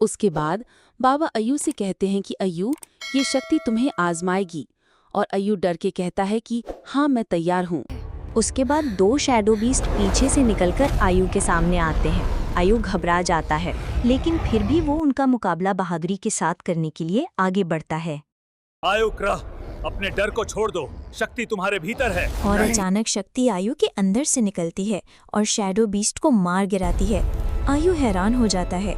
उसके बाद बाबा अय्यू से कहते हैं कि अय्यू, ये शक्ति तुम्हें आजमाएगी। और अय्यू डर के कहता है कि हाँ, मैं तैयार हूँ। उसके बाद 2 शैडो बीस्ट पीछे से निकलकर आयु के सामने आते हैं। आयु घबरा जाता है, लेकिन फिर भी वो उनका मुकाबला बहादुरी के साथ करने के लिए आगे बढ़ता है। आयु क्रह, अपने डर को छोड़ दो, शक्ति तुम्हारे भीतर है। और अचानक शक्ति आयु के अंदर से निकलती है और शैडो बीस्ट को मार गिराती है। आयु हैरान हो जाता है।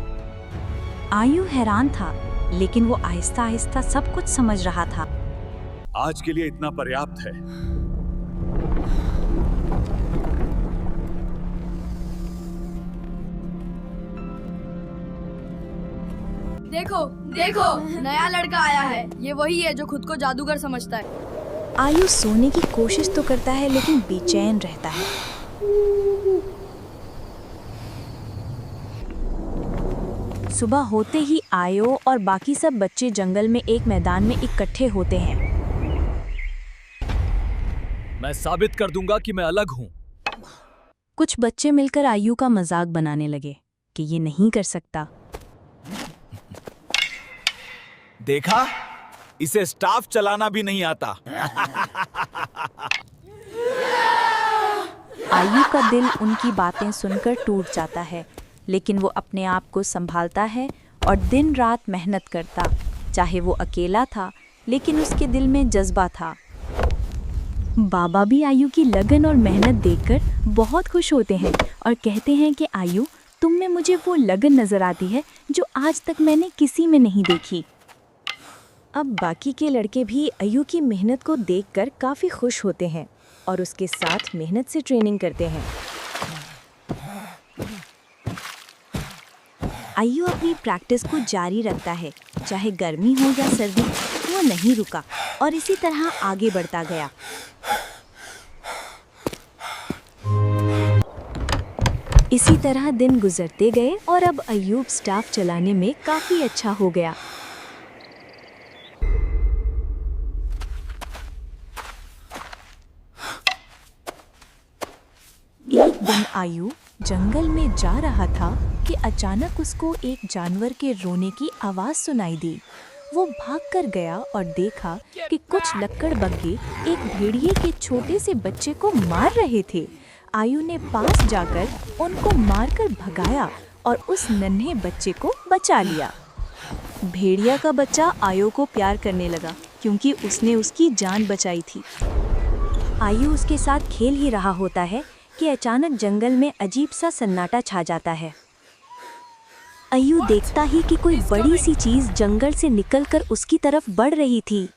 आयु हैरान था, लेकिन वो आहिस्ता आहिस्ता सब कुछ समझ रहा था। आज के लिए इतना पर्याप्त है। देखो देखो, नया लड़का आया है। ये वही है जो खुद को जादूगर समझता है। आयु सोने की कोशिश तो करता है, लेकिन बेचैन रहता है। सुबह होते ही आयो और बाकी सब बच्चे जंगल में एक मैदान में इकट्ठे होते हैं। मैं साबित कर दूंगा कि मैं अलग हूँ। कुछ बच्चे मिलकर आयु का मजाक बनाने लगे कि ये नहीं कर सकता। देखा, इसे स्टाफ चलाना भी नहीं आता। आयु का दिल उनकी बातें सुनकर टूट जाता है, लेकिन वो अपने आप को संभालता है और दिन रात मेहनत करता। चाहे वो अकेला था, लेकिन उसके दिल में जज्बा था। बाबा भी आयु की लगन और मेहनत देखकर बहुत खुश होते हैं और कहते हैं कि आयु, तुम में मुझे वो लगन नजर आती है जो आज तक मैंने किसी में नहीं देखी। अब बाकी के लड़के भी आयु की मेहनत को देखकर काफ़ी खुश होते हैं और उसके साथ मेहनत से ट्रेनिंग करते हैं। आयु अपनी प्रैक्टिस को जारी रखता है, चाहे गर्मी हो या सर्दी, वो नहीं रुका और इसी तरह आगे बढ़ता गया। इसी तरह दिन गुजरते गए और अब अय्यूब स्टाफ चलाने में काफ़ी अच्छा हो गया। एक दिन आयु जंगल में जा रहा था कि अचानक उसको एक जानवर के रोने की आवाज़ सुनाई दी। वो भागकर गया और देखा कि कुछ लक्कड़बग्गे एक भेड़िए के छोटे से बच्चे को मार रहे थे। आयु ने पास जाकर उनको मारकर भगाया और उस नन्हे बच्चे को बचा लिया। भेड़िया का बच्चा आयु को प्यार करने लगा क्योंकि उसने उसकी जान बचाई थी। आयु उसके साथ खेल ही रहा होता है कि अचानक जंगल में अजीब सा सन्नाटा छा जाता है। अय्यू देखता ही कि कोई बड़ी सी चीज जंगल से निकलकर उसकी तरफ बढ़ रही थी।